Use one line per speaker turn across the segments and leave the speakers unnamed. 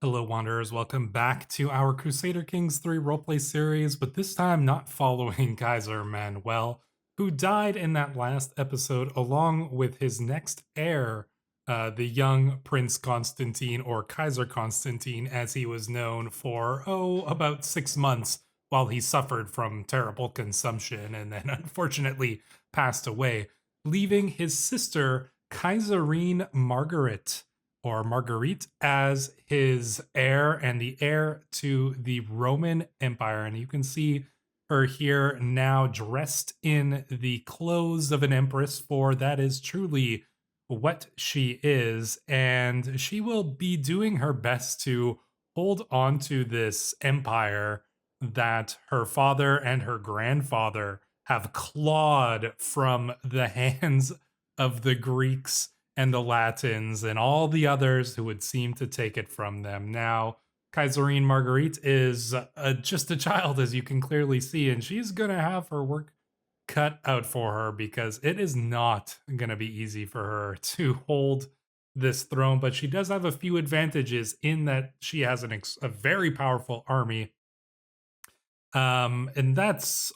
Hello, Wanderers. Welcome back to our Crusader Kings 3 roleplay series, but this time not following Kaiser Manuel, who died in that last episode along with his next heir, the young Prince Constantine, or Kaiser Constantine, as he was known for, about 6 months while he suffered from terrible consumption and then unfortunately passed away, leaving his sister, Kaiserine Margaret or Marguerite as his heir and the heir to the Roman Empire. And you can see her here now dressed in the clothes of an empress, for that is truly what she is. And she will be doing her best to hold on to this empire that her father and her grandfather have clawed from the hands of the Greeks and the Latins and all the others who would seem to take it from them. Now, Kaiserine Marguerite is just a child, as you can clearly see, and she's going to have her work cut out for her because it is not going to be easy for her to hold this throne. But she does have a few advantages in that she has a very powerful army. And that's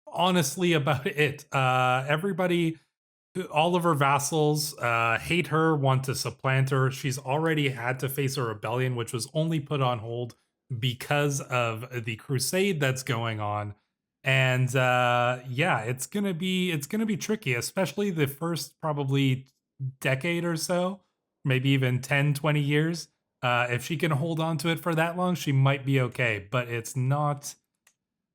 honestly about it. Everybody, all of her vassals hate her, want to supplant her. She's already had to face a rebellion, which was only put on hold because of the crusade that's going on. And yeah, it's gonna be tricky, especially the first probably decade or so, maybe even 10, 20 years. If she can hold on to it for that long, she might be okay, but it's not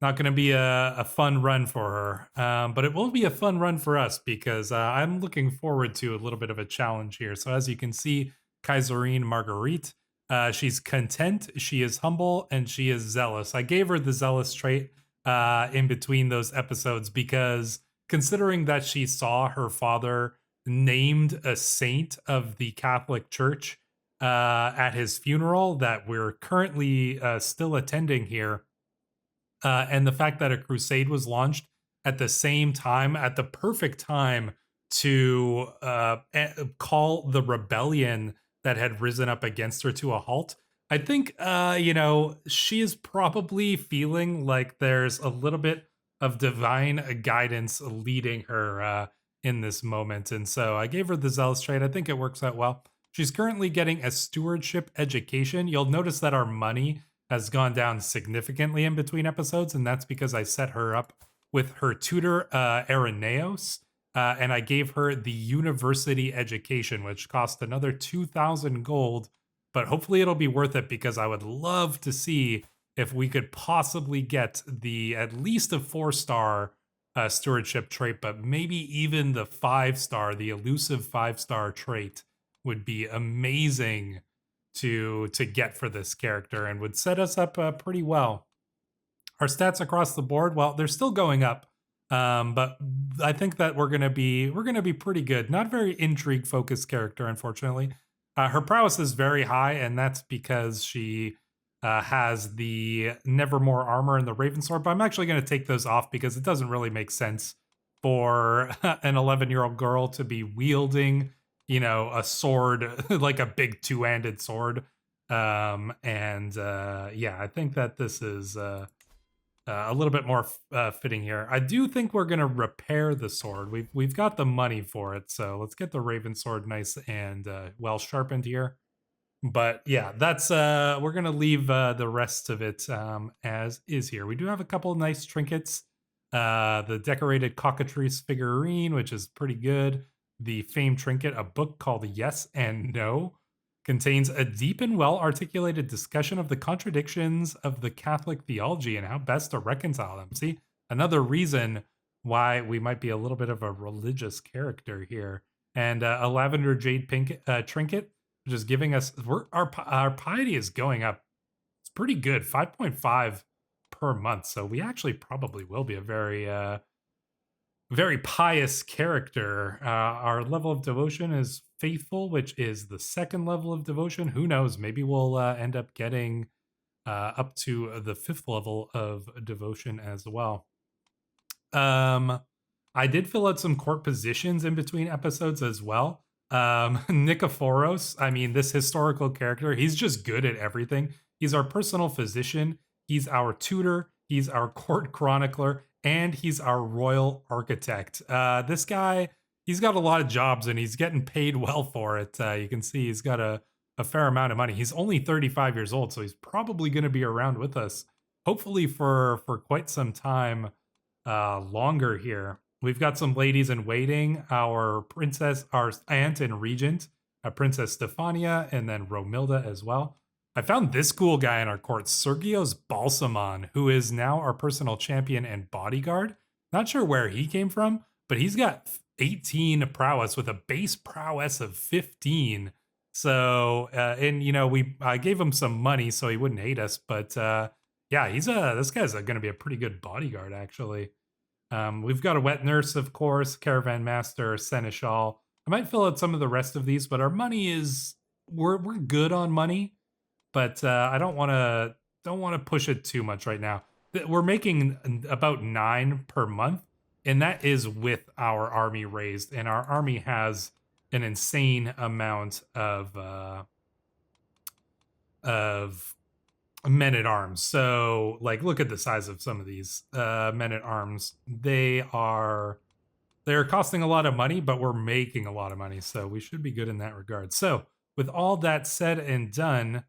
going to be a fun run for her, but it will be a fun run for us because I'm looking forward to a little bit of a challenge here. So as you can see, Kaiserine Marguerite, she's content, she is humble, and she is zealous. I gave her the zealous trait in between those episodes because considering that she saw her father named a saint of the Catholic Church at his funeral that we're currently still attending here, and the fact that a crusade was launched at the same time, at the perfect time to call the rebellion that had risen up against her to a halt. I think, she is probably feeling like there's a little bit of divine guidance leading her in this moment. And so I gave her the zealous trait. I think it works out well. She's currently getting a stewardship education. You'll notice that our money has gone down significantly in between episodes, and that's because I set her up with her tutor, Irenaeus, and I gave her the university education, which cost another 2,000 gold, but hopefully it'll be worth it because I would love to see if we could possibly get the at least a 4-star stewardship trait, but maybe even the 5-star, the elusive 5-star trait would be amazing to get for this character and would set us up pretty well. Our stats across the board, well, they're still going up, but I think that we're gonna be pretty good. Not very intrigue focused character, unfortunately. Her prowess is very high, and that's because she has the Nevermore armor and the Raven sword. But I'm actually going to take those off because it doesn't really make sense for an 11-year-old girl to be wielding a sword like a big two-handed sword. Yeah, I think that this is a little bit more fitting here. I do think we're gonna repair the sword. We've got the money for it, so let's get the Raven sword nice and well sharpened here. But yeah, that's we're gonna leave the rest of it as is here. We do have a couple of nice trinkets. The decorated cockatrice figurine, which is pretty good. The famed trinket, a book called Yes and No, contains a deep and well-articulated discussion of the contradictions of the Catholic theology and how best to reconcile them. See, another reason why we might be a little bit of a religious character here. And a lavender jade pink trinket, which is giving us our piety is going up. It's pretty good, 5.5 per month. So we actually probably will be a very pious character. Our level of devotion is faithful, which is the second level of devotion. Who knows? Maybe we'll end up getting up to the 5th level of devotion as well. I did fill out some court positions in between episodes as well. Nikephoros, I mean, this historical character, he's just good at everything. He's our personal physician, he's our tutor, he's our court chronicler, and he's our royal architect. This guy, he's got a lot of jobs and he's getting paid well for it. You can see he's got a fair amount of money. He's only 35 years old, so he's probably going to be around with us, hopefully for quite some time longer here. We've got some ladies in waiting. Our princess, our aunt and regent, Princess Stefania, and then Romilda as well. I found this cool guy in our court, Sergios Balsamon, who is now our personal champion and bodyguard. Not sure where he came from, but he's got 18 prowess with a base prowess of 15. So, and you know, I gave him some money so he wouldn't hate us, but yeah, this guy's going to be a pretty good bodyguard actually. We've got a wet nurse, of course, caravan master, seneschal. I might fill out some of the rest of these, but our money is we're good on money, but I don't want to push it too much right now. We're making about 9 per month, and that is with our army raised, and our army has an insane amount of men-at-arms. So, like, look at the size of some of these men-at-arms. They're costing a lot of money, but we're making a lot of money, so we should be good in that regard. So, with all that said and done,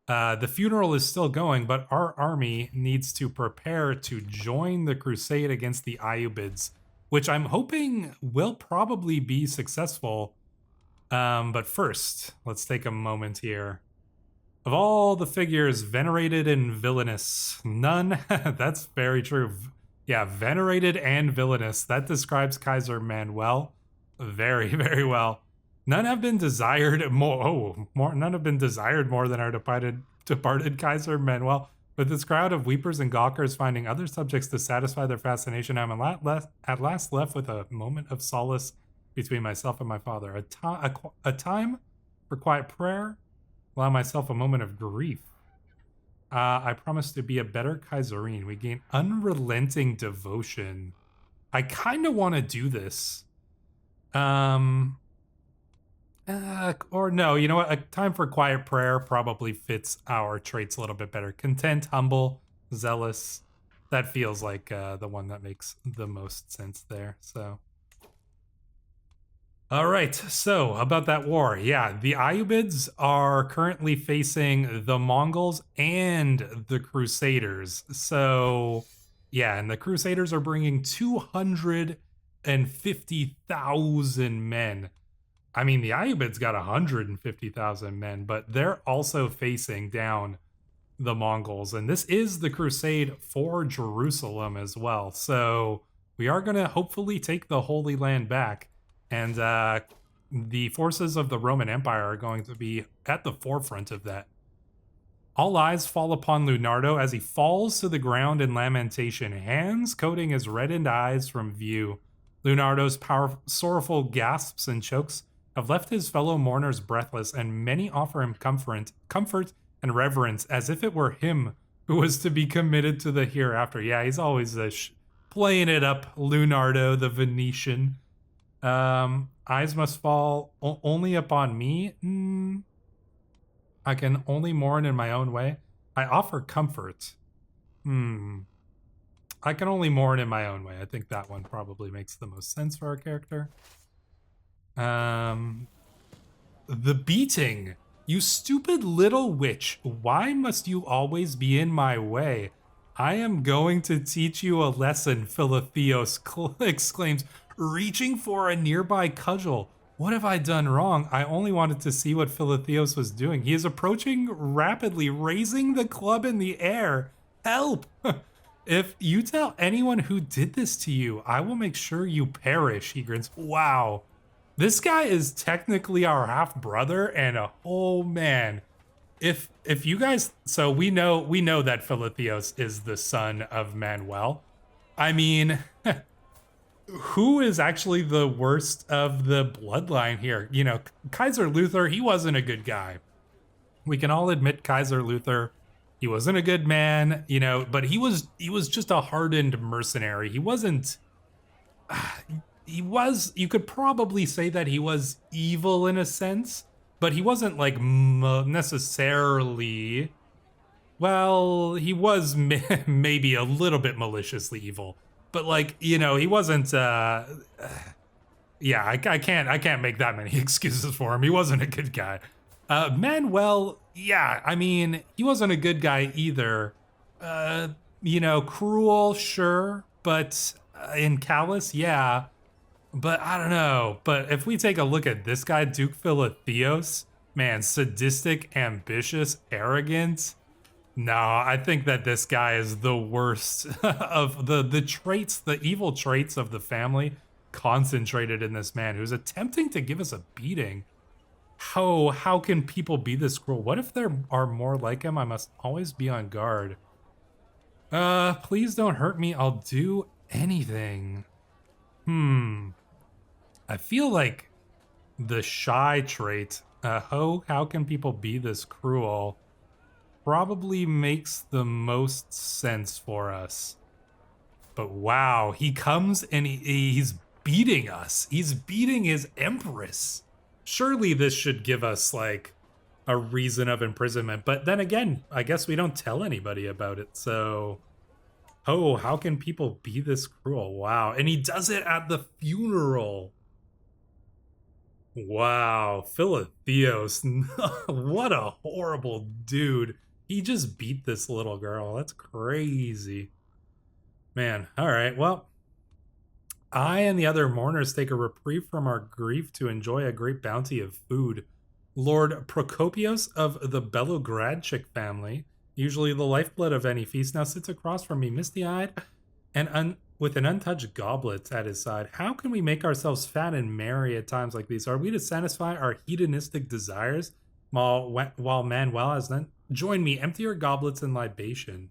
the funeral is still going, but our army needs to prepare to join the crusade against the Ayyubids, which I'm hoping will probably be successful. But first, let's take a moment here. Of all the figures venerated and villainous, none, that's very true. Yeah, venerated and villainous. That describes Kaiser Manuel very, very well. None have been desired more. None have been desired more than our departed Kaiser Manuel. With this crowd of weepers and gawkers finding other subjects to satisfy their fascination, I'm at last left with a moment of solace between myself and my father. A time for quiet prayer. Allow myself a moment of grief. I promise to be a better Kaiserine. We gain unrelenting devotion. I kind of want to do this. Or no, you know what? A time for quiet prayer probably fits our traits a little bit better. Content, humble, zealous. That feels like the one that makes the most sense there. So. All right, so about that war. Yeah, the Ayyubids are currently facing the Mongols and the Crusaders. So, yeah, and the Crusaders are bringing 250,000 men. I mean, the Ayyubids got 150,000 men, but they're also facing down the Mongols. And this is the crusade for Jerusalem as well. So, we are going to hopefully take the Holy Land back. And the forces of the Roman Empire are going to be at the forefront of that. All eyes fall upon Leonardo as he falls to the ground in lamentation, hands coating his reddened eyes from view. Leonardo's sorrowful gasps and chokes have left his fellow mourners breathless, and many offer him comfort and reverence as if it were him who was to be committed to the hereafter. Yeah, he's always playing it up, Leonardo the Venetian. Eyes must fall only upon me. I can only mourn in my own way. I offer comfort. I can only mourn in my own way. I think that one probably makes the most sense for our character. The beating. You stupid little witch. Why must you always be in my way? I am going to teach you a lesson, Philotheos exclaims, reaching for a nearby cudgel. What have I done wrong? I only wanted to see what Philotheos was doing. He is approaching rapidly, raising the club in the air. Help! If you tell anyone who did this to you, I will make sure you perish, he grins. Wow. This guy is technically our half-brother, and oh man. If you guys, so we know that Philotheos is the son of Manuel. I mean, who is actually the worst of the bloodline here? You know, Kaiser Luther, he wasn't a good guy. We can all admit Kaiser Luther, he wasn't a good man, you know, but he was just a hardened mercenary. He wasn't you could probably say that he was evil in a sense, but he wasn't like necessarily, well, he was maybe a little bit maliciously evil, but like, you know, he wasn't yeah, I can't make that many excuses for him. He wasn't a good guy. Manuel, yeah, I mean, he wasn't a good guy either. Uh, you know, cruel, sure, but in callous, yeah. But I don't know. But if we take a look at this guy, Duke Philotheos, man, sadistic, ambitious, arrogant. No, I think that this guy is the worst of the traits, the evil traits of the family concentrated in this man who's attempting to give us a beating. How can people be this cruel? What if there are more like him? I must always be on guard. Please don't hurt me. I'll do anything. I feel like the shy trait, how can people be this cruel, probably makes the most sense for us. But wow, he comes and he's beating us. He's beating his Empress. Surely this should give us like a reason of imprisonment. But then again, I guess we don't tell anybody about it. So, oh, how can people be this cruel? Wow. And he does it at the funeral. Wow, Philotheos. What a horrible dude. He just beat this little girl. That's crazy. Man, all right. Well, I and the other mourners take a reprieve from our grief to enjoy a great bounty of food. Lord Procopios of the Belogradchik family, usually the lifeblood of any feast, now sits across from me, misty-eyed and with an untouched goblet at his side. How can we make ourselves fat and merry at times like these? Are we to satisfy our hedonistic desires while Manuel has none? Join me, empty your goblets in libation.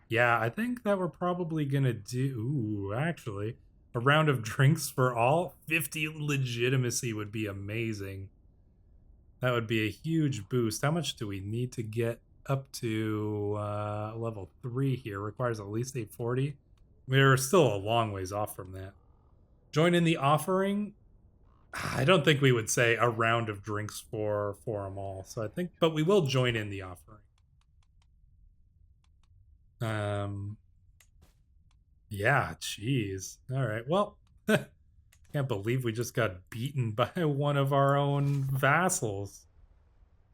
Yeah, I think that we're probably gonna do, ooh, actually, a round of drinks for all. 50 legitimacy would be amazing. That would be a huge boost. How much do we need to get up to level 3 here? Requires at least 840. We're still a long ways off from that. Join in the offering. I don't think we would say a round of drinks for them all. So I think, but we will join in the offering. Yeah, jeez. All right. Well, can't believe we just got beaten by one of our own vassals.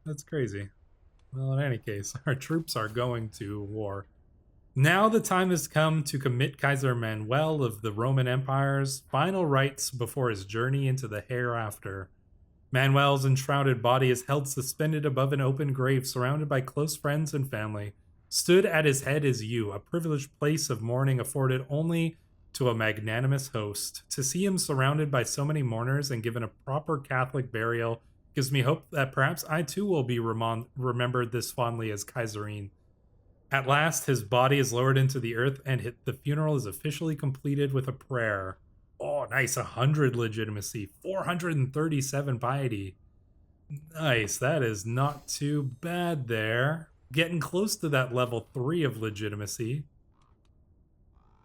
That's crazy. Well, in any case, our troops are going to war. Now the time has come to commit Kaiser Manuel of the Roman Empire's final rites before his journey into the hereafter. Manuel's enshrouded body is held suspended above an open grave surrounded by close friends and family. Stood at his head is you, a privileged place of mourning afforded only to a magnanimous host. To see him surrounded by so many mourners and given a proper Catholic burial gives me hope that perhaps I too will be remembered this fondly as Kaiserine. At last, his body is lowered into the earth and the funeral is officially completed with a prayer. Oh, nice. 100 legitimacy. 437 piety. Nice. That is not too bad there. Getting close to that level 3 of legitimacy.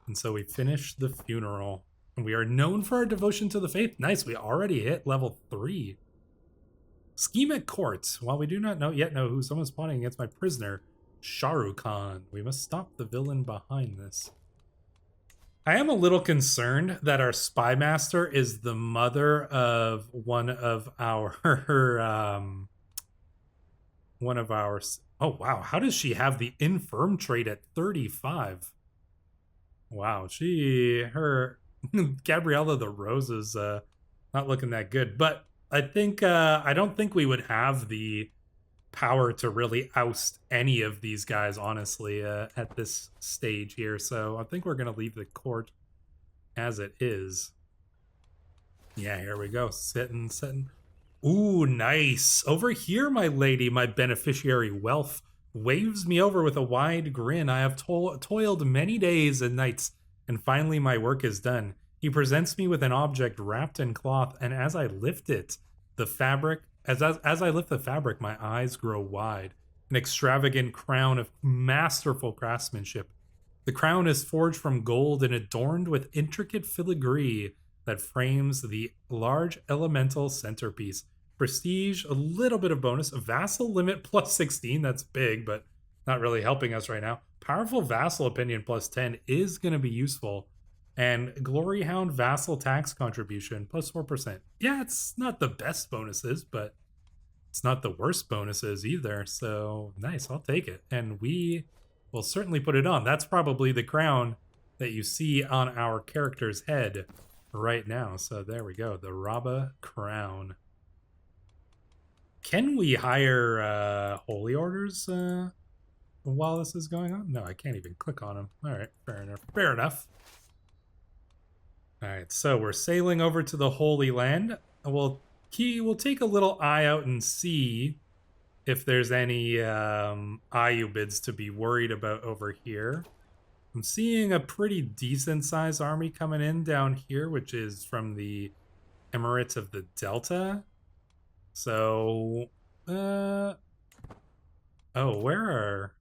And so we finish the funeral. And we are known for our devotion to the faith. Nice. We already hit level 3. Scheme at court. While we do not yet know who someone's plotting against my prisoner, Shahrukh Khan. We must stop the villain behind this. I am a little concerned that our spy master is the mother of one of our oh wow, how does she have the infirm trait at 35? Wow, her Gabriella the Rose is not looking that good, but I think I don't think we would have the power to really oust any of these guys, honestly, at this stage here. So I think we're going to leave the court as it is. Yeah, here we go. Sitting. Ooh, nice. Over here, my lady, my beneficiary wealth, waves me over with a wide grin. I have toiled many days and nights, and finally my work is done. He presents me with an object wrapped in cloth, and as I lift it, the fabric, as I lift the fabric, my eyes grow wide. An extravagant crown of masterful craftsmanship. The crown is forged from gold and adorned with intricate filigree. that frames the large elemental centerpiece. Prestige, a little bit of bonus. Vassal limit plus 16, that's big, but not really helping us right now. Powerful vassal opinion plus 10 is going to be useful. And Glory Hound vassal tax contribution plus 4%. Yeah, it's not the best bonuses, but it's not the worst bonuses either. So nice, I'll take it. And we will certainly put it on. That's probably the crown that you see on our character's head right now. So there we go, the Rabe crown. Can we hire holy orders while this is going on? No, I can't even click on them. All right, fair enough. Fair enough. All right, so we're sailing over to the Holy Land. We'll take a little eye out and see if there's any Ayubids to be worried about over here. I'm seeing a pretty decent sized army coming in down here, which is from the Emirates of the Delta. So, oh, where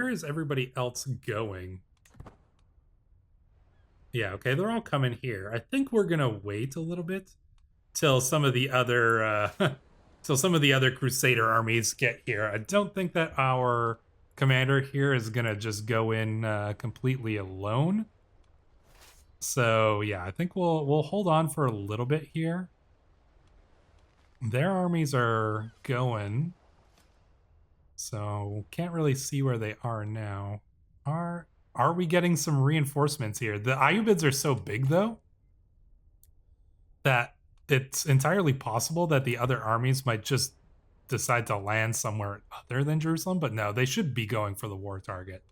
is everybody else going? Yeah, okay, they're all coming here. I think we're gonna wait a little bit till some of the other Crusader armies get here. I don't think that our commander here is gonna just go in completely alone. So yeah, I think we'll hold on for a little bit here. Their armies are going, so can't really see where they are now. Are we getting some reinforcements here? The Ayubids are so big though that it's entirely possible that the other armies might just decide to land somewhere other than Jerusalem, but no, they should be going for the war target.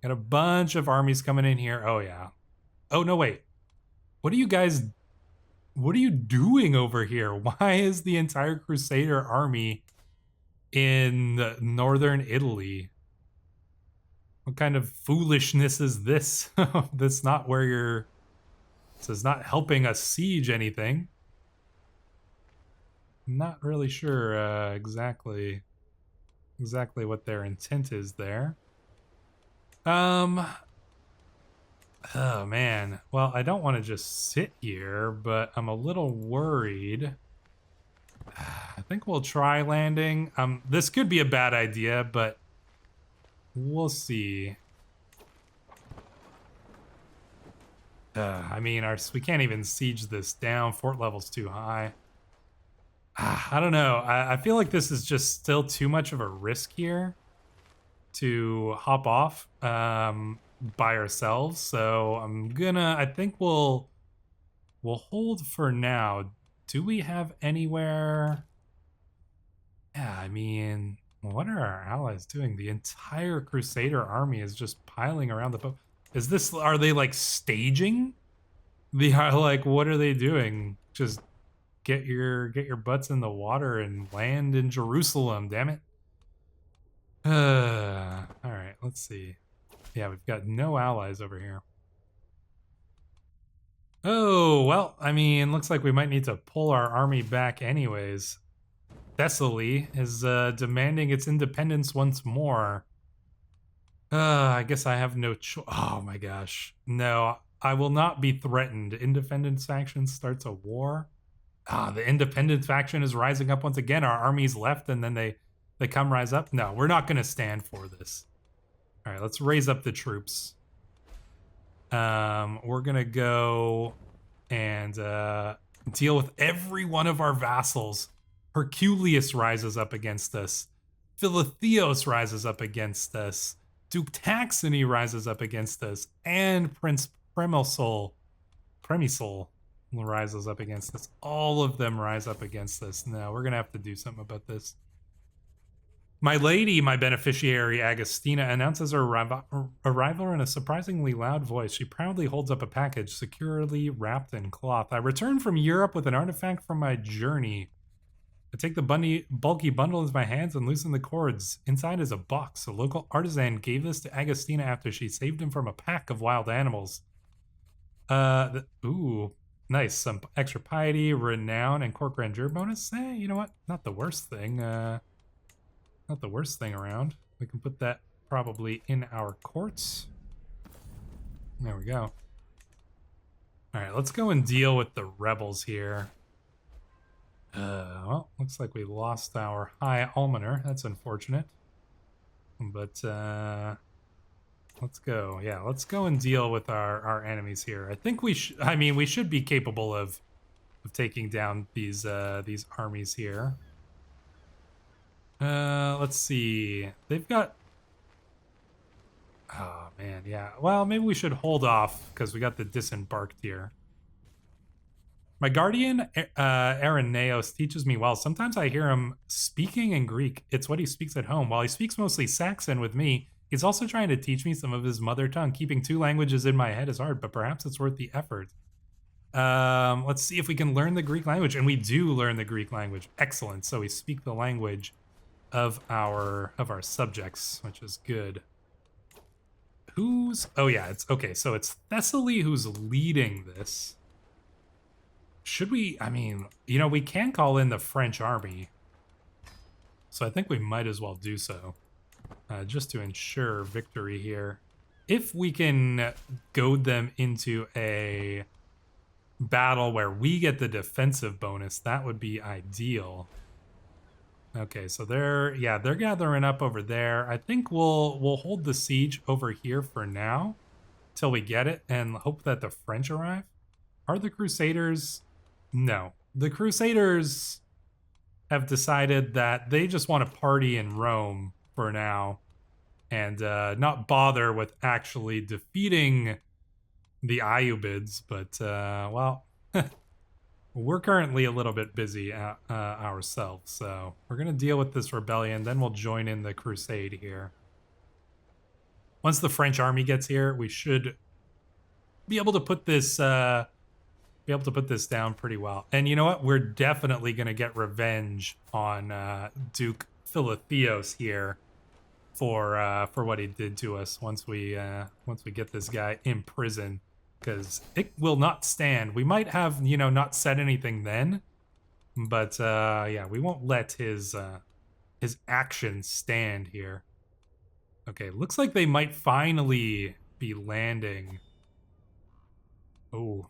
Got a bunch of armies coming in here. Oh yeah. Oh no, wait. What are you doing over here? Why is the entire Crusader army in northern Italy? What kind of foolishness is this? That's not where you're... This is not helping us siege anything. Not really sure exactly what their intent is there. Oh man. Well, I don't want to just sit here, but I'm a little worried. I think we'll try landing. This could be a bad idea, but we'll see. I mean, we can't even siege this down. Fort level's too high. I don't know. I feel like this is just still too much of a risk here to hop off by ourselves. So I think we'll hold for now. Do we have anywhere? Yeah, I mean, what are our allies doing? The entire Crusader army is just piling around the boat. Are they like staging? What are they doing? Just get your butts in the water and land in Jerusalem, damn it. All right, let's see. Yeah, we've got no allies over here. Oh, well, I mean, looks like we might need to pull our army back anyways. Thessaly is demanding its independence once more. I guess I have no choice. Oh my gosh. No, I will not be threatened. Independence faction starts a war. The independent faction is rising up once again. Our army's left and then they come rise up. No, we're not going to stand for this. All right, let's raise up the troops. We're going to go and deal with every one of our vassals. Herculeus rises up against us. Philotheos rises up against us. Duke Taxony rises up against us. And Prince Premisol rises up against us. All of them rise up against us. No, we're going to have to do something about this. My lady, my beneficiary, Agostina, announces her arrival in a surprisingly loud voice. She proudly holds up a package securely wrapped in cloth. I return from Europe with an artifact from my journey. I take the bulky bundle into my hands and loosen the cords. Inside is a box. A local artisan gave this to Agostina after she saved him from a pack of wild animals. Ooh, nice. Some extra piety, renown, and court grandeur bonus. You know what? Not the worst thing. Not the worst thing around. We can put that probably in our courts. There we go. All right, let's go and deal with the rebels here. Well, looks like we lost our High Almoner. That's unfortunate. But let's go. Yeah, let's go and deal with our enemies here. I think we should. I mean, we should be capable of taking down these armies here. Let's see. They've got. Oh man, yeah. Well, maybe we should hold off because we got the disembarked here. My guardian, Araneos, teaches me well. Sometimes I hear him speaking in Greek. It's what he speaks at home. While he speaks mostly Saxon with me, he's also trying to teach me some of his mother tongue. Keeping two languages in my head is hard, but perhaps it's worth the effort. Let's see if we can learn the Greek language. And we do learn the Greek language. Excellent. So we speak the language of our subjects, which is good. Who's... Oh, yeah. It's okay. So it's Thessaly who's leading this. Should we... I mean, you know, we can call in the French army. So I think we might as well do so. Just to ensure victory here. If we can goad them into a battle where we get the defensive bonus, that would be ideal. Okay, so they're gathering up over there. I think we'll hold the siege over here for now till we get it and hope that the French arrive. Are the Crusaders... No. The Crusaders have decided that they just want to party in Rome for now and not bother with actually defeating the Ayyubids, but, well, we're currently a little bit busy ourselves, so we're going to deal with this rebellion, then we'll join in the crusade here. Once the French army gets here, we should be able to put this down pretty well. And you know what? We're definitely going to get revenge on Duke Philotheos here for what he did to us once we get this guy in prison, because it will not stand. We might have, you know, not said anything then, but yeah, we won't let his actions stand here. Okay, looks like they might finally be landing. Oh,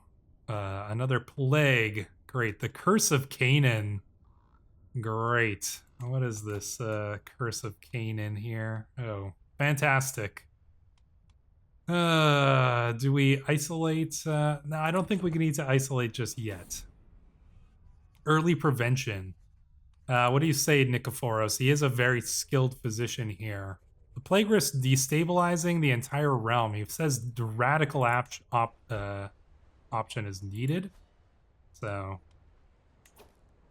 another plague. Great. The Curse of Canaan. Great. What is this Curse of Canaan here? Oh, fantastic. Do we isolate? No, I don't think we need to isolate just yet. Early prevention. What do you say, Nikephoros? He is a very skilled physician here. The plague risk destabilizing the entire realm. He says the radical option is needed. So,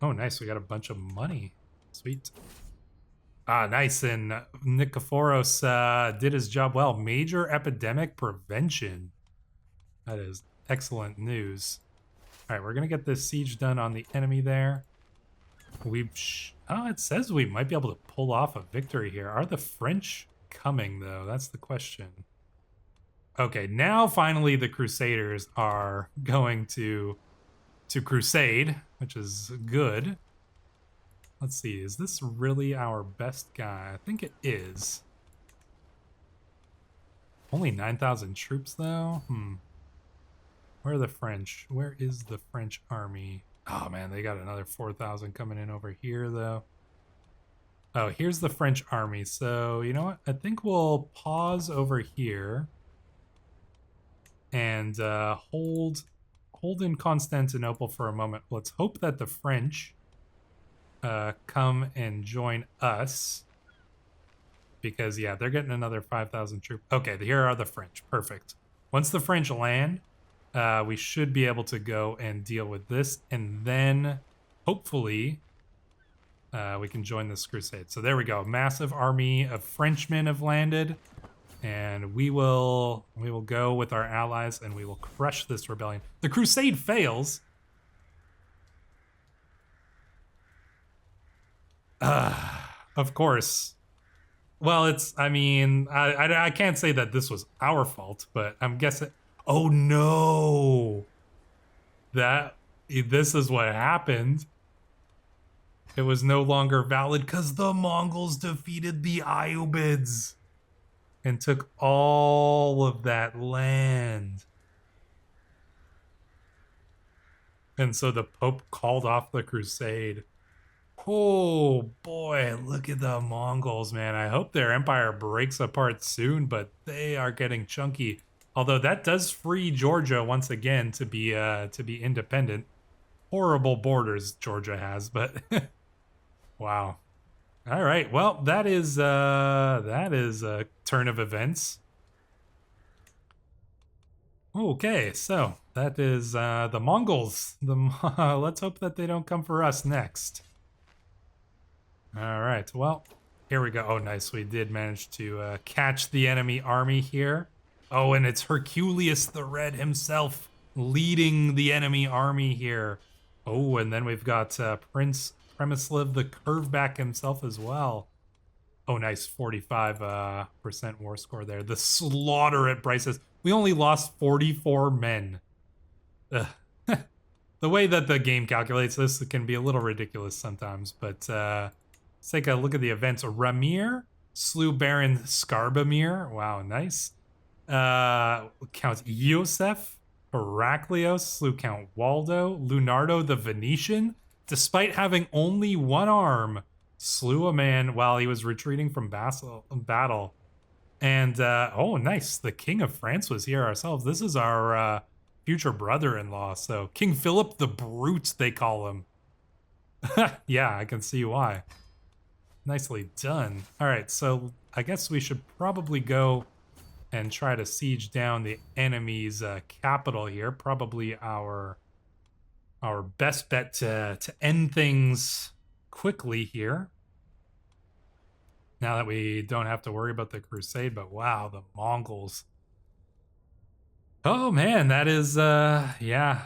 oh, nice. We got a bunch of money. Sweet. Ah, nice. And Nikephoros did his job well. Major epidemic prevention. That is excellent news. All right, we're going to get this siege done on the enemy there. Oh, it says we might be able to pull off a victory here. Are the French coming, though? That's the question. Okay, now finally the Crusaders are going to crusade, which is good. Let's see, is this really our best guy? I think it is. Only 9,000 troops, though? Where are the French? Where is the French army? Oh, man, they got another 4,000 coming in over here, though. Oh, here's the French army. So, you know what? I think we'll pause over here and hold in Constantinople for a moment. Let's hope that the French come and join us, because yeah, they're getting another 5,000 troops. Okay, here are the French. Perfect. Once the French land, we should be able to go and deal with this, and then hopefully we can join this crusade. So there we go. Massive army of Frenchmen have landed, and we will go with our allies and we will crush this rebellion. The crusade fails. Of course. Well, I mean, I can't say that this was our fault, but I'm guessing. Oh no! This is what happened. It was no longer valid because the Mongols defeated the Ayyubids and took all of that land. And so the Pope called off the crusade. Oh boy, look at the Mongols, man. I hope their empire breaks apart soon, but they are getting chunky. Although that does free Georgia once again to be independent. Horrible borders Georgia has, but wow. All right. Well, that is a turn of events. Okay, so that is the Mongols. Let's hope that they don't come for us next. All right. Well, here we go. Oh, nice. We did manage to catch the enemy army here. Oh, and it's Herculius the Red himself leading the enemy army here. Oh, and then we've got Prince Premisliv the Curveback himself as well. Oh, nice. 45% war score there. The slaughter at Bryce's. We only lost 44 men. Ugh. The way that the game calculates this, it can be a little ridiculous sometimes, but let's take a look at the events. Ramir slew Baron Skarbamir. Wow, nice. Count Yosef. Heraclios slew Count Waldo. Lunardo the Venetian, despite having only one arm, slew a man while he was retreating from battle. And, oh, nice. The King of France was here ourselves. This is our future brother-in-law. So King Philip the Brute, they call him. Yeah, I can see why. Nicely done. All right, so I guess we should probably go and try to siege down the enemy's capital here. Probably our best bet to end things quickly here. Now that we don't have to worry about the crusade, but wow, the Mongols. Oh man, that is yeah,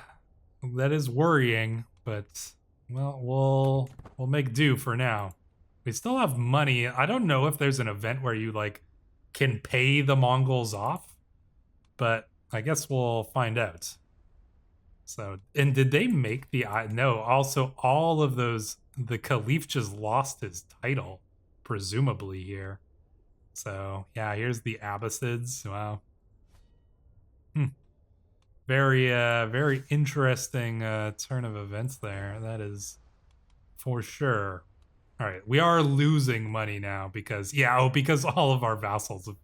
that is worrying, but well, we'll make do for now. We still have money. I don't know if there's an event where you like can pay the Mongols off, but I guess we'll find out. So, and did they make the no, also all of those, the Caliph just lost his title presumably here. So yeah, here's the Abbasids. Wow. Very interesting turn of events there. That is for sure. All right, we are losing money now because because all of our vassals have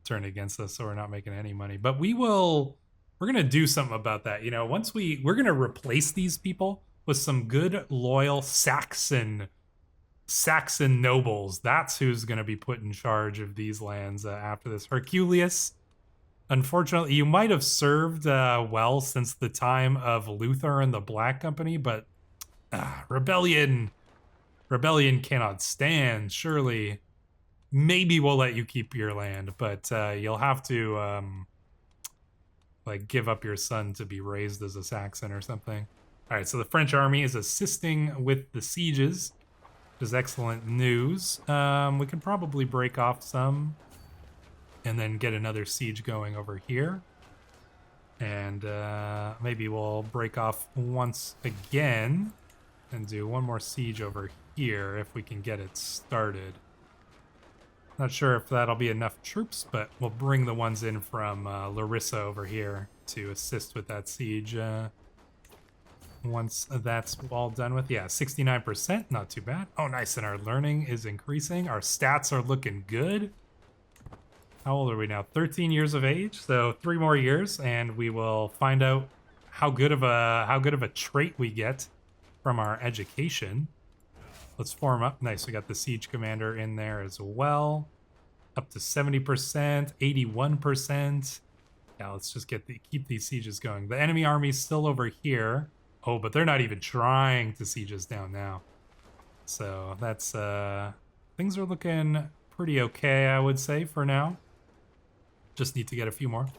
turned against us, so we're not making any money. But we're gonna do something about that. You know, once we're gonna replace these people with some good loyal Saxon nobles. That's who's going to be put in charge of these lands after this. Herculius, unfortunately, you might have served well since the time of Luther and the Black Company, but rebellion cannot stand. Surely, maybe we'll let you keep your land, but you'll have to like give up your son to be raised as a Saxon or something. All right, so the French army is assisting with the sieges. Is excellent news. We can probably break off some and then get another siege going over here. And maybe we'll break off once again and do one more siege over here if we can get it started. Not sure if that'll be enough troops, but we'll bring the ones in from Larissa over here to assist with that siege. Once that's all done with, yeah, 69%, not too bad. Oh, nice, and our learning is increasing. Our stats are looking good. How old are we now? 13 years of age, so 3 more years, and we will find out how good of a trait we get from our education. Let's form up. Nice, we got the siege commander in there as well. Up to 70%, 81%. Yeah, let's just keep these sieges going. The enemy army's still over here. Oh, but they're not even trying to siege us down now. So that's, things are looking pretty okay, I would say, for now. Just need to get a few more.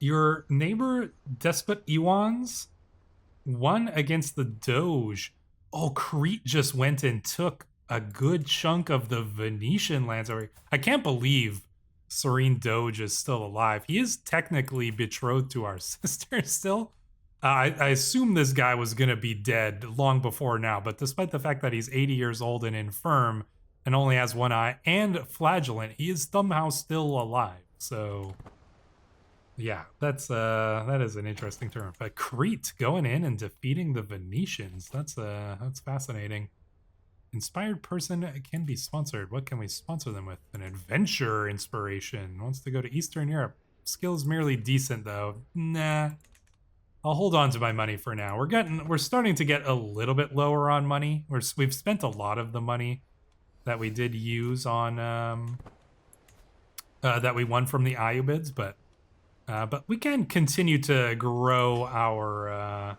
Your neighbor, Despot Iwans, won against the Doge. Oh, Crete just went and took a good chunk of the Venetian lands. I can't believe Serene Doge is still alive. He is technically betrothed to our sister still. I assume this guy was going to be dead long before now, but despite the fact that he's 80 years old and infirm and only has one eye and flagellant, he is somehow still alive. So Yeah, that is an interesting term. But Crete going in and defeating the Venetians. That's fascinating. Inspired person can be sponsored. What can we sponsor them with? An adventure inspiration. Wants to go to Eastern Europe. Skills merely decent though. Nah. I'll hold on to my money for now. We're starting to get a little bit lower on money. We've spent a lot of the money that we did use on that we won from the Ayyubids, but we can continue to grow our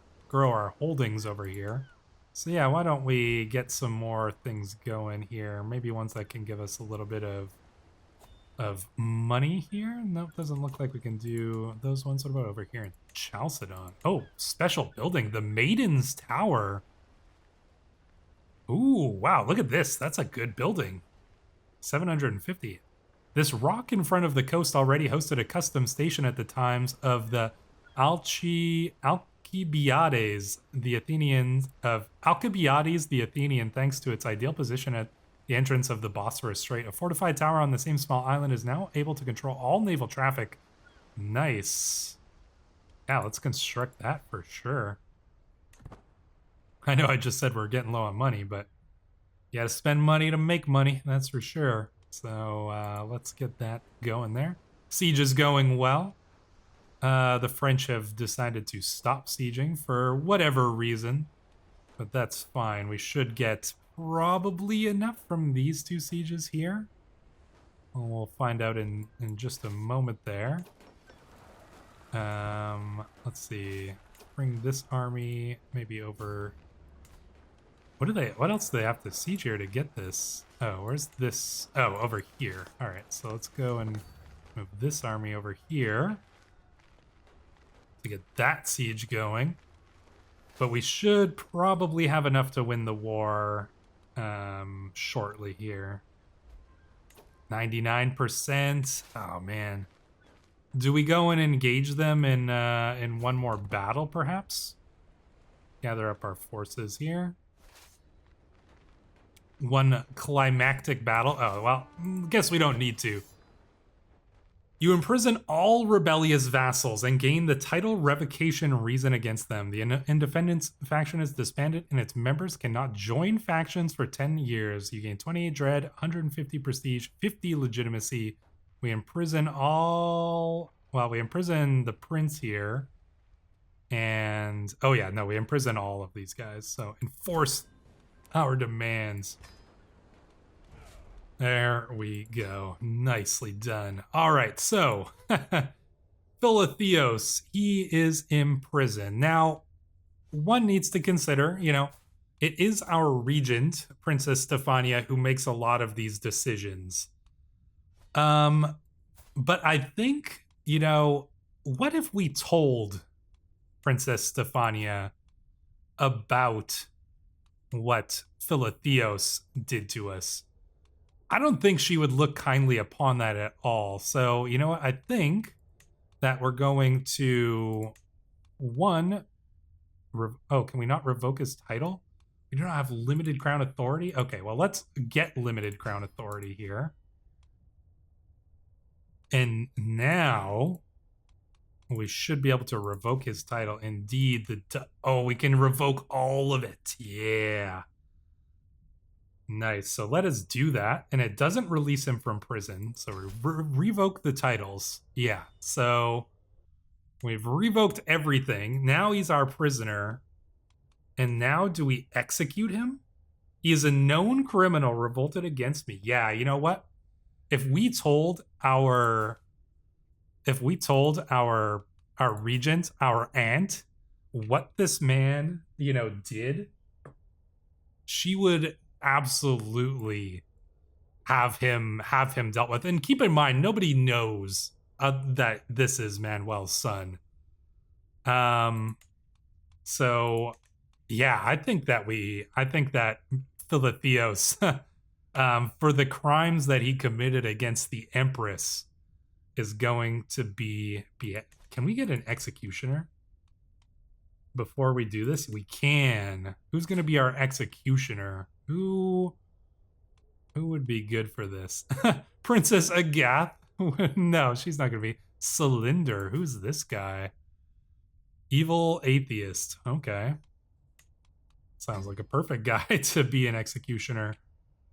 holdings over here. So yeah, why don't we get some more things going here? Maybe ones that can give us a little bit of money here. Nope, doesn't look like we can do those ones. What about over here in Chalcedon? Oh, special building, the Maiden's Tower. Ooh, wow, look at this. That's a good building. 750. This rock in front of the coast already hosted a custom station at the times of the Alcibiades, the Athenian, thanks to its ideal position at the entrance of the Bosphorus Strait. A fortified tower on the same small island is now able to control all naval traffic. Nice. Yeah, let's construct that for sure. I know I just said we're getting low on money, but you gotta spend money to make money, that's for sure. So let's get that going there. Siege is going well. The French have decided to stop sieging for whatever reason, but that's fine. We should get probably enough from these two sieges here. Well, we'll find out in just a moment there. Let's see. Bring this army maybe over. What else do they have to siege here to get this? Oh, where's this? Oh, over here. All right, so let's go and move this army over here to get that siege going. But we should probably have enough to win the war shortly here. 99%. Oh man. Do we go and engage them in one more battle, perhaps? Gather up our forces here. One climactic battle. Oh, well, guess we don't need to. You imprison all rebellious vassals and gain the title revocation reason against them. The Independence faction is disbanded and its members cannot join factions for 10 years. You gain 28 dread, 150 prestige, 50 legitimacy. We imprison all... Well, we imprison the prince here. And... Oh yeah, no, we imprison all of these guys. So enforce our demands. There we go. Nicely done. All right, so Philotheos, he is imprisoned. Now, one needs to consider, you know, it is our regent, Princess Stefania, who makes a lot of these decisions. But I think, you know, what if we told Princess Stefania about what Philotheos did to us? I don't think she would look kindly upon that at all. So, you know what? I think that we're going to, one, oh, can we not revoke his title? We do not have limited crown authority? Okay, well, let's get limited crown authority here. And now we should be able to revoke his title. Indeed, oh, we can revoke all of it. Yeah. Nice. So let us do that. And it doesn't release him from prison. So we revoke the titles. Yeah. So we've revoked everything. Now he's our prisoner. And now do we execute him? He is a known criminal revolted against me. Yeah, you know what? If we told our regent, our aunt, what this man, you know, did, she would absolutely have him dealt with. And keep in mind, nobody knows that this is Manuel's son. So yeah, I think that Philotheos, for the crimes that he committed against the Empress, is going to be. Can we get an executioner? Before we do this, we can. Who's going to be our executioner? Who would be good for this? Princess Agath? No, she's not going to be. Cylinder. Who's this guy? Evil atheist. Okay. Sounds like a perfect guy to be an executioner.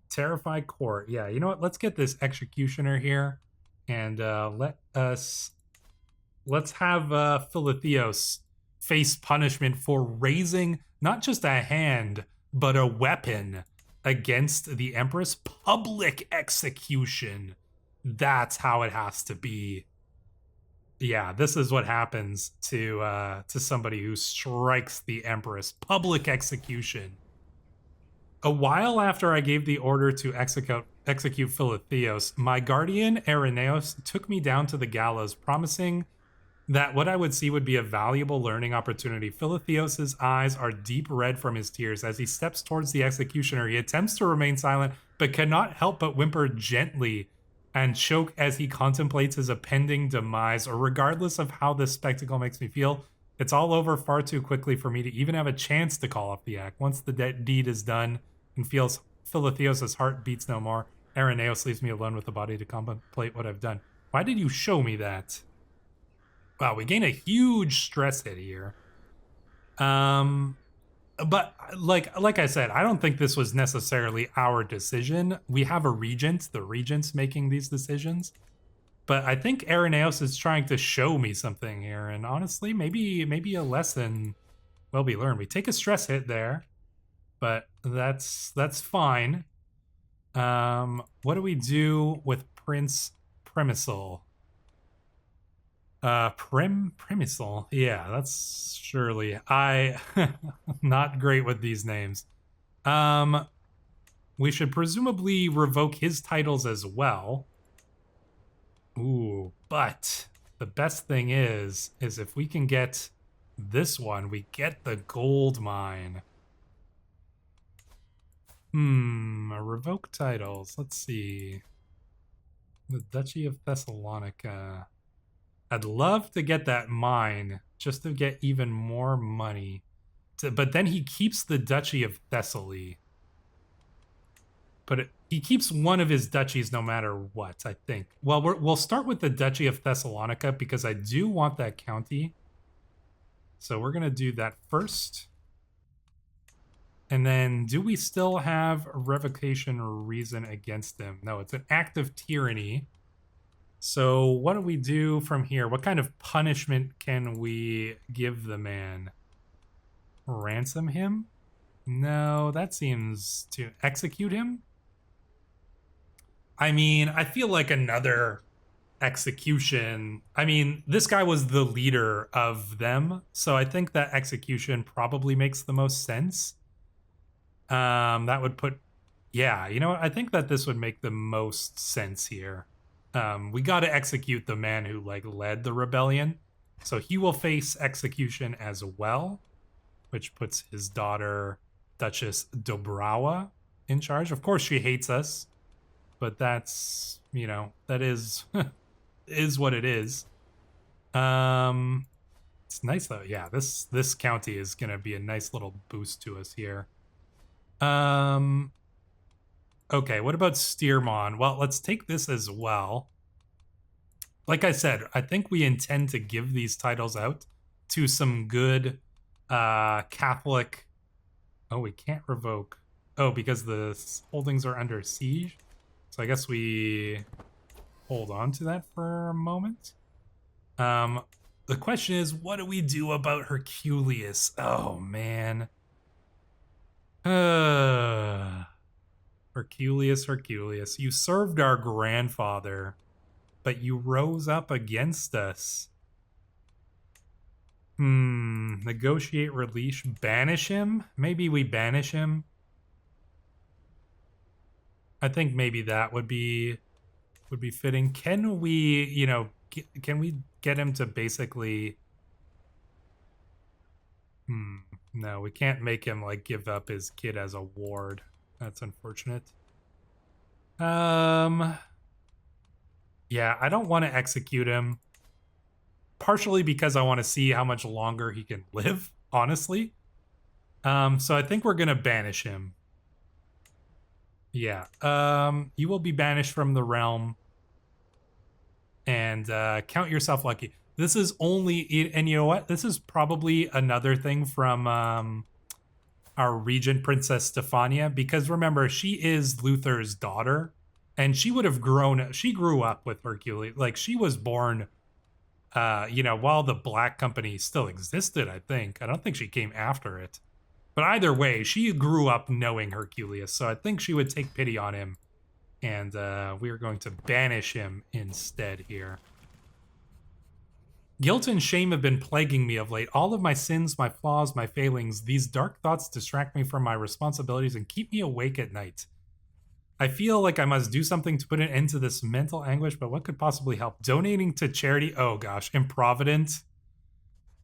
Terrify court. Yeah, you know what? Let's get this executioner here. And let's have Philotheos face punishment for raising not just a hand, but a weapon against the Empress. Public execution. That's how it has to be. Yeah, this is what happens to somebody who strikes the Empress. Public execution. A while after I gave the order to execute Philotheos, my guardian Irenaeus took me down to the gallows, promising that what I would see would be a valuable learning opportunity. Philotheos's eyes are deep red from his tears. As he steps towards the executioner, he attempts to remain silent, but cannot help but whimper gently and choke as he contemplates his impending demise. Or regardless of how this spectacle makes me feel, it's all over far too quickly for me to even have a chance to call off the act. Once the deed is done and feels Philotheos' heart beats no more, Irenaeus leaves me alone with the body to contemplate what I've done. Why did you show me that? Wow, we gain a huge stress hit here. But like I said, I don't think this was necessarily our decision. We have a regent, the regent's making these decisions. But I think Irenaeus is trying to show me something here, and honestly, maybe a lesson will be learned. We take a stress hit there, but that's fine. What do we do with Prince Premisal? Premisal. Yeah, that's surely I not great with these names. We should presumably revoke his titles as well. Ooh, but the best thing is if we can get this one, we get the gold mine. Revoke titles. Let's see. The Duchy of Thessalonica. I'd love to get that mine just to get even more money. But then he keeps the Duchy of Thessaly. But he keeps one of his duchies no matter what, I think. Well, we'll start with the Duchy of Thessalonica because I do want that county. So we're going to do that first. And then do we still have a revocation reason against him? No, it's an act of tyranny. So what do we do from here? What kind of punishment can we give the man? Ransom him? No, that seems to execute him. I mean, I feel like another execution. I mean, this guy was the leader of them, so I think that execution probably makes the most sense. That would put, yeah, you know what? I think that this would make the most sense here. We got to execute the man who led the rebellion, so he will face execution as well, which puts his daughter Duchess Dobrawa in charge. Of course, she hates us, but that's, you know, that is is what it is. It's nice though. Yeah, this county is gonna be a nice little boost to us here. Okay, what about Steermon? Well, let's take this as well. Like I said, I think we intend to give these titles out to some good Catholic. Oh, we can't revoke. Oh, because the holdings are under siege. So I guess we hold on to that for a moment. The question is, what do we do about Herculius? Oh, man. Herculius, you served our grandfather, but you rose up against us. Negotiate release, banish him? Maybe we banish him. I think maybe that would be fitting. Can we, you know, can we get him to basically... No, we can't make him give up his kid as a ward. That's unfortunate. Yeah, I don't want to execute him. Partially because I want to see how much longer he can live, honestly. So I think we're gonna banish him. Yeah. You will be banished from the realm. and count yourself lucky. This is only, and you know what? This is probably another thing from our regent Princess Stefania, because remember, she is Luther's daughter, and she would have she grew up with Hercules. Like, she was born, while the Black Company still existed, I think. I don't think she came after it. But either way, she grew up knowing Hercules, so I think she would take pity on him, and we are going to banish him instead here. Guilt and shame have been plaguing me of late. All of my sins, my flaws, my failings, these dark thoughts distract me from my responsibilities and keep me awake at night. I feel like I must do something to put an end to this mental anguish, but what could possibly help? Donating to charity? Oh gosh, Improvident.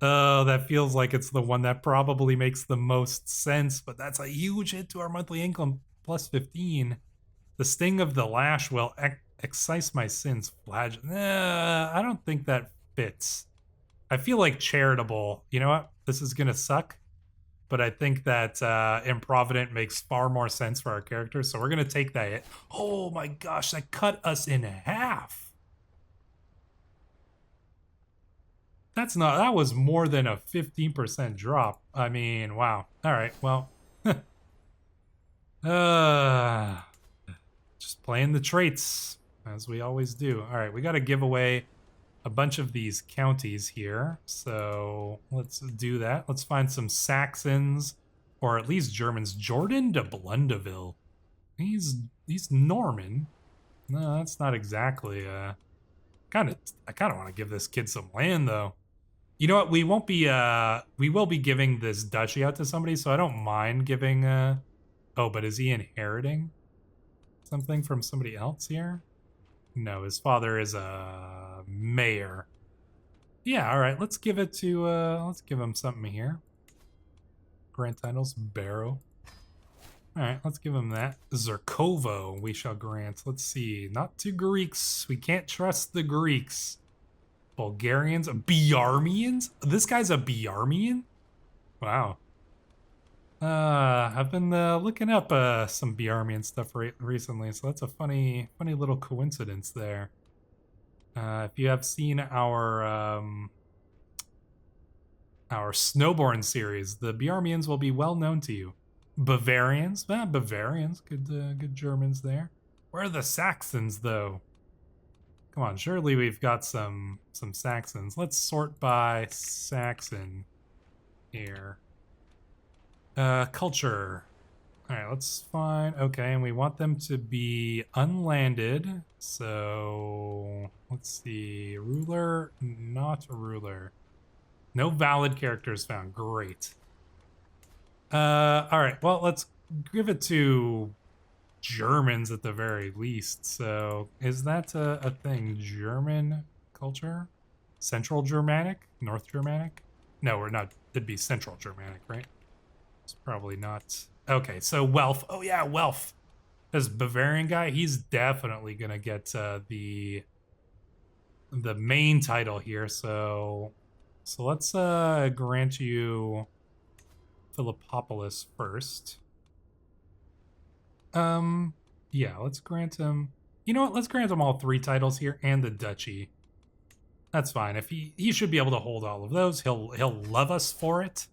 Oh, that feels like it's the one that probably makes the most sense, but that's a huge hit to our monthly income, plus 15. The sting of the lash will excise my sins. I don't think that fits. I feel like charitable. You know what? This is gonna suck, but I think that Improvident makes far more sense for our characters, so we're gonna take that hit. Oh my gosh, that cut us in half. That was more than a 15% drop. I mean, wow. All right, well. Just playing the traits, as we always do. All right, we got to give away a bunch of these counties here, so let's do that. Let's find some Saxons, or at least Germans. Jordan de Blundeville. He's Norman. No, that's not exactly. I kind of want to give this kid some land, though. You know what? We won't be. We will be giving this duchy out to somebody, so I don't mind giving. Oh, but is he inheriting something from somebody else here? No, his father is a mayor. Yeah, all right. Let's give it to. Let's give him something here. Grant titles, Barrow. All right, let's give him that. Zerkovo, we shall grant. Let's see. Not to Greeks. We can't trust the Greeks. Bulgarians, Biarmians. This guy's a Biarmian. Wow. I've been looking up some Biarmian stuff recently, so that's a funny little coincidence there. If you have seen our Snowborn series, the Biarmians will be well known to you. Bavarians, Bavarians, good Germans there. Where are the Saxons, though? Come on, surely we've got some Saxons. Let's sort by Saxon here. Culture. All right, let's find. Okay, and we want them to be unlanded. So let's see. Ruler, not ruler. No valid characters found. Great. All right. Well, let's give it to Germans at the very least. So is that a thing? German culture? Central Germanic? North Germanic? No, we're not. It'd be Central Germanic, right? It's probably not. Okay, so Welf. Oh yeah, Welf. This Bavarian guy, he's definitely gonna get the main title here. So let's grant you Philippopolis first. Yeah, let's grant him. You know what? Let's grant him all 3 titles here and the duchy. That's fine. If he should be able to hold all of those. He'll love us for it.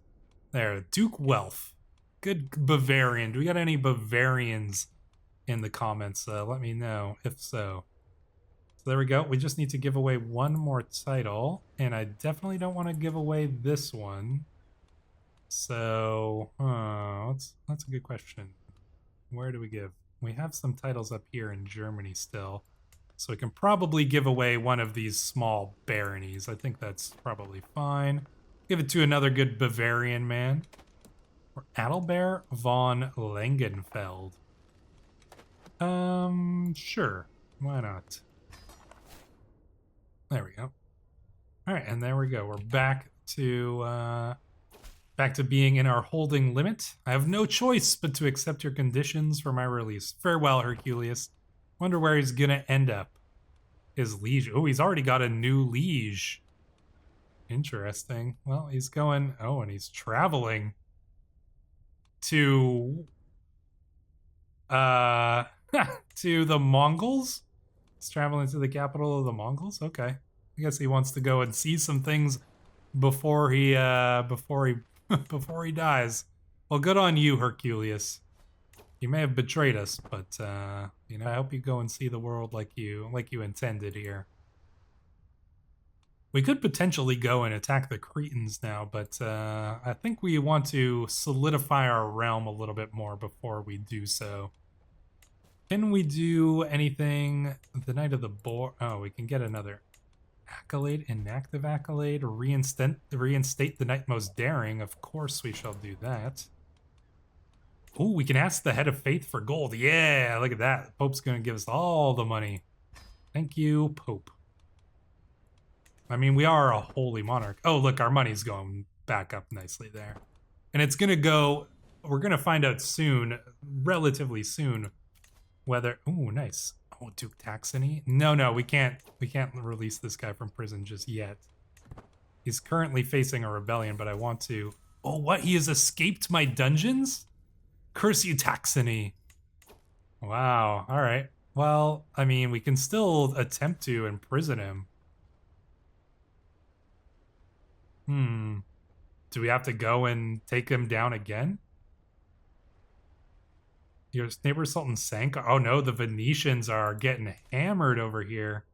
There, Duke Welf. Good Bavarian. Do we got any Bavarians in the comments? Let me know if so. So there we go. We just need to give away one more title, and I definitely don't want to give away this one. So, that's a good question. Where do we give? We have some titles up here in Germany still. So we can probably give away one of these small baronies. I think that's probably fine. Give it to another good Bavarian man. Or Adalbert von Langenfeld. Sure. Why not? There we go. All right, and there we go. We're back to being in our holding limit. I have no choice but to accept your conditions for my release. Farewell, Hercules. Wonder where he's gonna end up. His liege. Oh, he's already got a new liege. Interesting. Well, he's going. Oh, and he's traveling to to the Mongols. He's traveling to the capital of the Mongols. Okay, I guess he wants to go and see some things before he before he dies. Well, good on you, Herculius. You may have betrayed us, but you know, I hope you go and see the world like you intended here. We could potentially go and attack the Cretans now, but I think we want to solidify our realm a little bit more before we do so. Can we do anything? The Knight of the Boar. Oh, we can get another accolade, inactive accolade, reinstate the Knight Most Daring. Of course we shall do that. Oh, we can ask the Head of Faith for gold. Yeah, look at that. Pope's going to give us all the money. Thank you, Pope. I mean, we are a holy monarch. Oh, look, our money's going back up nicely there. And it's going to go... We're going to find out soon, relatively soon, whether... Oh, nice. Oh, Duke Taxony? No, we can't release this guy from prison just yet. He's currently facing a rebellion, but I want to... Oh, what? He has escaped my dungeons? Curse you, Taxony. Wow, all right. Well, I mean, we can still attempt to imprison him. Do we have to go and take him down again? Your neighbor Sultan sank? Oh no, the Venetians are getting hammered over here.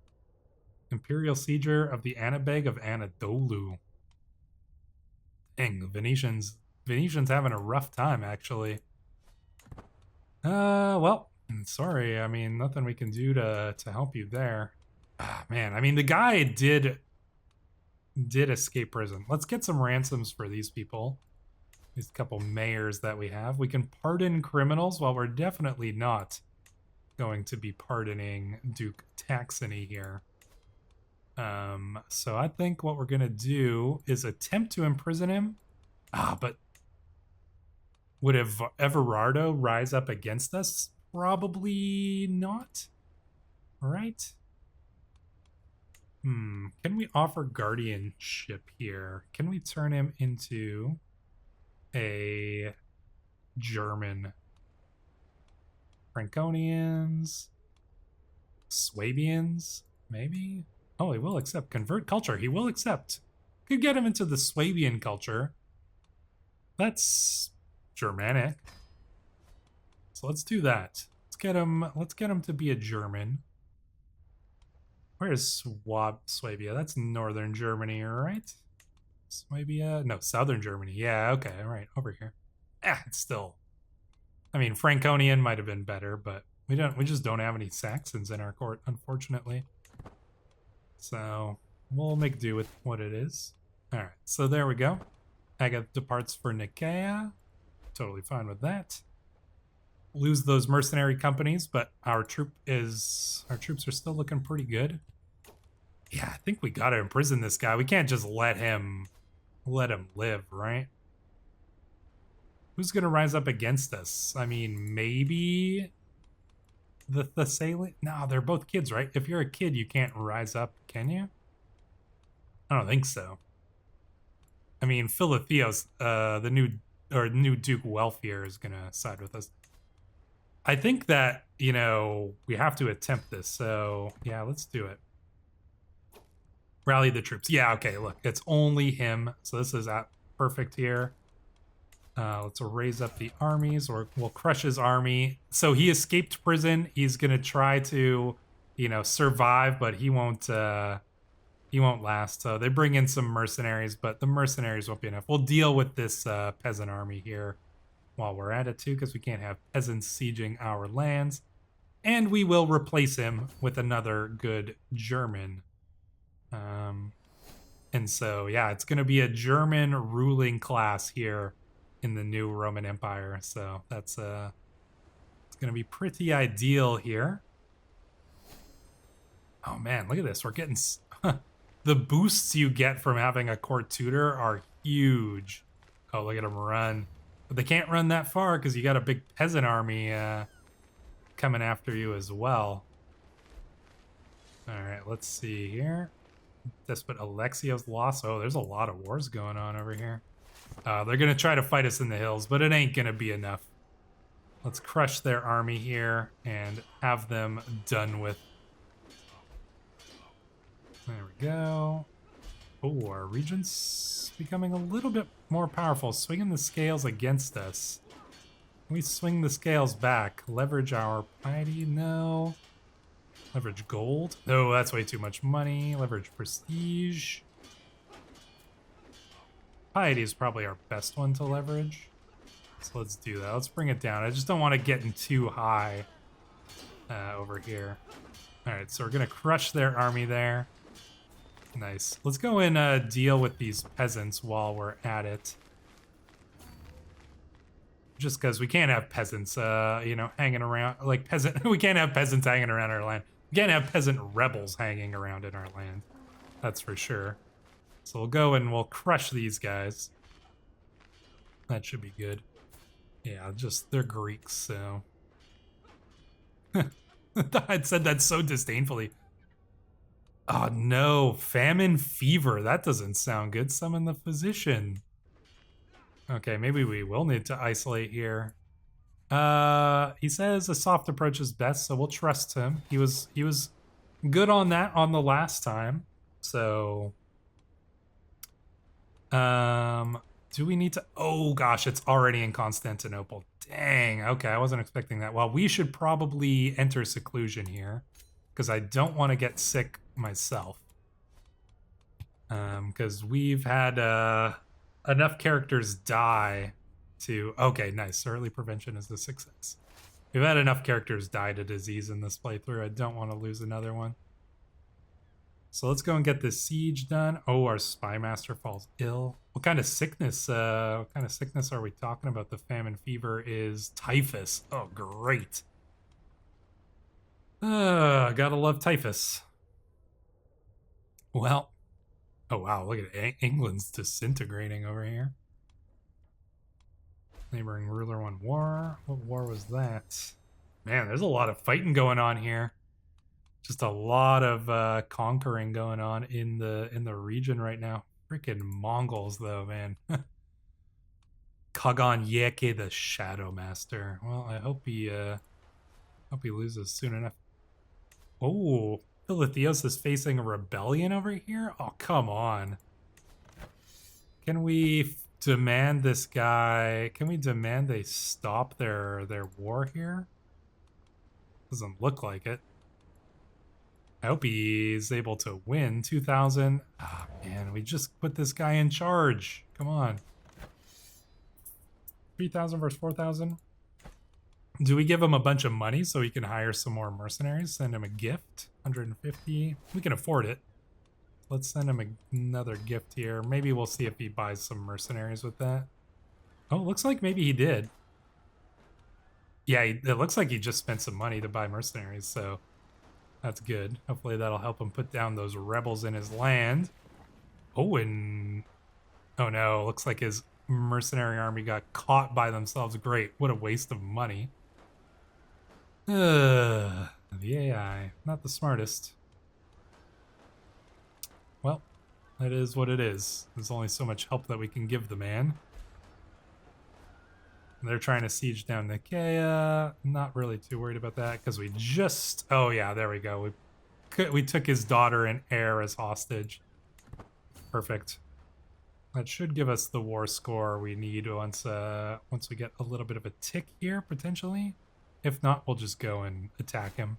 Imperial Sieger of the Anabeg of Anadolu. Dang, Venetians having a rough time, actually. Well, sorry. I mean, nothing we can do to help you there. Ah, man, I mean, the guy did escape prison. Let's get some ransoms for these people. These couple mayors that we have. We can pardon criminals. Well, we're definitely not going to be pardoning Duke Taxony here. So I think what we're going to do is attempt to imprison him. But would Everardo rise up against us? Probably not. Right? Can we offer guardianship here? Can we turn him into a German? Franconians? Swabians? Maybe? Oh, he will accept. Convert culture. He will accept. Could get him into the Swabian culture. That's Germanic. So let's do that. Let's get him to be a German. Where's Swabia? That's northern Germany, right? Swabia? No, southern Germany. Yeah, okay, all right, over here. It's still... I mean, Franconian might have been better, but we just don't have any Saxons in our court, unfortunately. So we'll make do with what it is. All right, so there we go. Agatha departs for Nicaea. Totally fine with that. Lose those mercenary companies, but our troops are still looking pretty good. Yeah, I think we gotta imprison this guy. We can't just let him live, right? Who's gonna rise up against us? I mean, maybe the Thessalian? No, they're both kids, right? If you're a kid, you can't rise up, can you? I don't think so. I mean, Philotheos, the new Duke Welfier is gonna side with us. I think that, you know, we have to attempt this, so yeah, let's do it. Rally the troops. Yeah, okay, look, it's only him, so this is perfect here. Let's raise up the armies, or we'll crush his army. So he escaped prison. He's gonna try to, you know, survive, but he won't last. So they bring in some mercenaries, but the mercenaries won't be enough. We'll deal with this peasant army here while we're at it too, because we can't have peasants sieging our lands. And we will replace him with another good German. And so, yeah, it's going to be a German ruling class here in the new Roman Empire. So that's it's going to be pretty ideal here. Oh man, look at this. We're getting the boosts you get from having a court tutor are huge. Oh, look at them run. But they can't run that far because you got a big peasant army coming after you as well. All right, let's see here. Despot Alexios lost. Oh, there's a lot of wars going on over here. They're going to try to fight us in the hills, but it ain't going to be enough. Let's crush their army here and have them done with. go. Oh, our regent's becoming a little bit more powerful, swinging the scales against us. We swing the scales back. Leverage our piety? No. Leverage gold? No, that's way too much money. Leverage prestige. Piety is probably our best one to leverage. So let's do that. Let's bring it down. I just don't want to get in too high over here. All right, so we're going to crush their army there. Nice. Let's go and deal with these peasants while we're at it. Just because we can't have peasants, you know, hanging around, like peasant, we can't have peasants hanging around our land. We can't have peasant rebels hanging around in our land. That's for sure. So we'll go and we'll crush these guys. That should be good. Yeah, just, they're Greeks, so. I said that so disdainfully. Oh no, famine fever. That doesn't sound good. Summon the physician. Okay, maybe we will need to isolate here. He says a soft approach is best, so we'll trust him. He was good on that on the last time. So do we need to, oh gosh, it's already in Constantinople. Dang, okay, I wasn't expecting that. Well, we should probably enter seclusion here because I don't want to get sick myself. Because we've had enough characters die to, okay, nice. Early prevention is the success. We've had enough characters die to disease in this playthrough. I don't want to lose another one. So let's go and get this siege done. Oh, our spy master falls ill. What kind of sickness? What kind of sickness are we talking about? The famine fever is typhus. Oh, great. Gotta love typhus. Well, oh wow, look at England's disintegrating over here. Neighboring ruler won war. What war was that? Man, there's a lot of fighting going on here. Just a lot of conquering going on in the region right now. Freaking Mongols though, man. Kagan Yeke the Shadow Master. Well, I hope he loses soon enough. Oh, Philotheos is facing a rebellion over here? Oh, come on. Can we demand this guy? Can we demand they stop their war here? Doesn't look like it. I hope he's able to win. 2,000. Ah, man, we just put this guy in charge. Come on. 3,000 versus 4,000. Do we give him a bunch of money so he can hire some more mercenaries? Send him a gift. 150. We can afford it. Let's send him another gift here. Maybe we'll see if he buys some mercenaries with that. Oh, looks like maybe he did. Yeah, it looks like he just spent some money to buy mercenaries, so that's good. Hopefully that'll help him put down those rebels in his land. Oh, and oh no, looks like his mercenary army got caught by themselves. Great, what a waste of money. The AI, not the smartest. Well, that is what it is. There's only so much help that we can give the man. They're trying to siege down Nicaea. Not really too worried about that because we just... Oh yeah, there we go. We took his daughter and heir as hostage. Perfect. That should give us the war score we need once we get a little bit of a tick here, potentially. If not, we'll just go and attack him.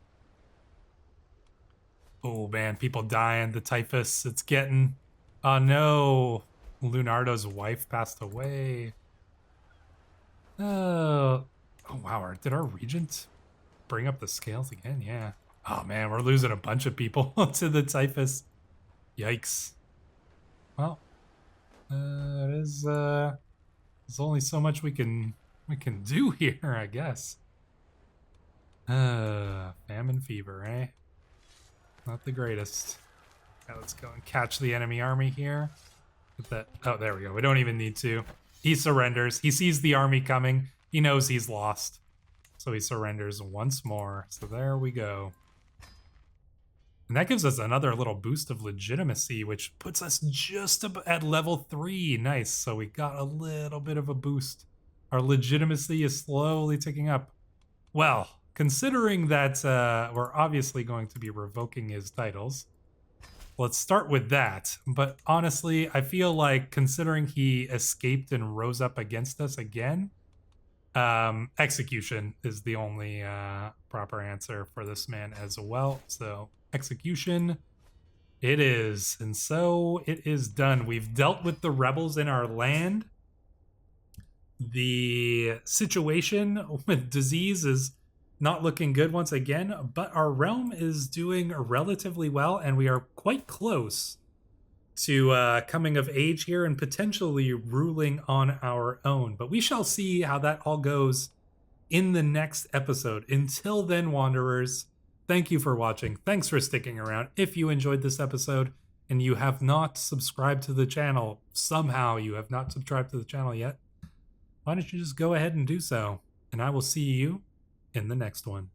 Oh man, people dying. The typhus, it's getting... Oh no! Leonardo's wife passed away. Oh wow, did our regent bring up the scales again? Yeah. Oh man, we're losing a bunch of people to the typhus. Yikes. Well, there's only so much we can do here, I guess. Famine fever, eh? Not the greatest. Yeah, let's go and catch the enemy army here. Get that. Oh, there we go. We don't even need to. He surrenders. He sees the army coming. He knows he's lost. So he surrenders once more. So there we go. And that gives us another little boost of legitimacy, which puts us just at level 3. Nice. So we got a little bit of a boost. Our legitimacy is slowly ticking up. Well, considering that we're obviously going to be revoking his titles, let's start with that. But honestly, I feel like considering he escaped and rose up against us again, execution is the only proper answer for this man as well. So execution it is. And so it is done. We've dealt with the rebels in our land. The situation with disease is not looking good once again, but our realm is doing relatively well, and we are quite close to coming of age here and potentially ruling on our own. But we shall see how that all goes in the next episode. Until then, Wanderers, thank you for watching. Thanks for sticking around. If you enjoyed this episode and you have not subscribed to the channel, somehow you have not subscribed to the channel yet, why don't you just go ahead and do so? And I will see you in the next one.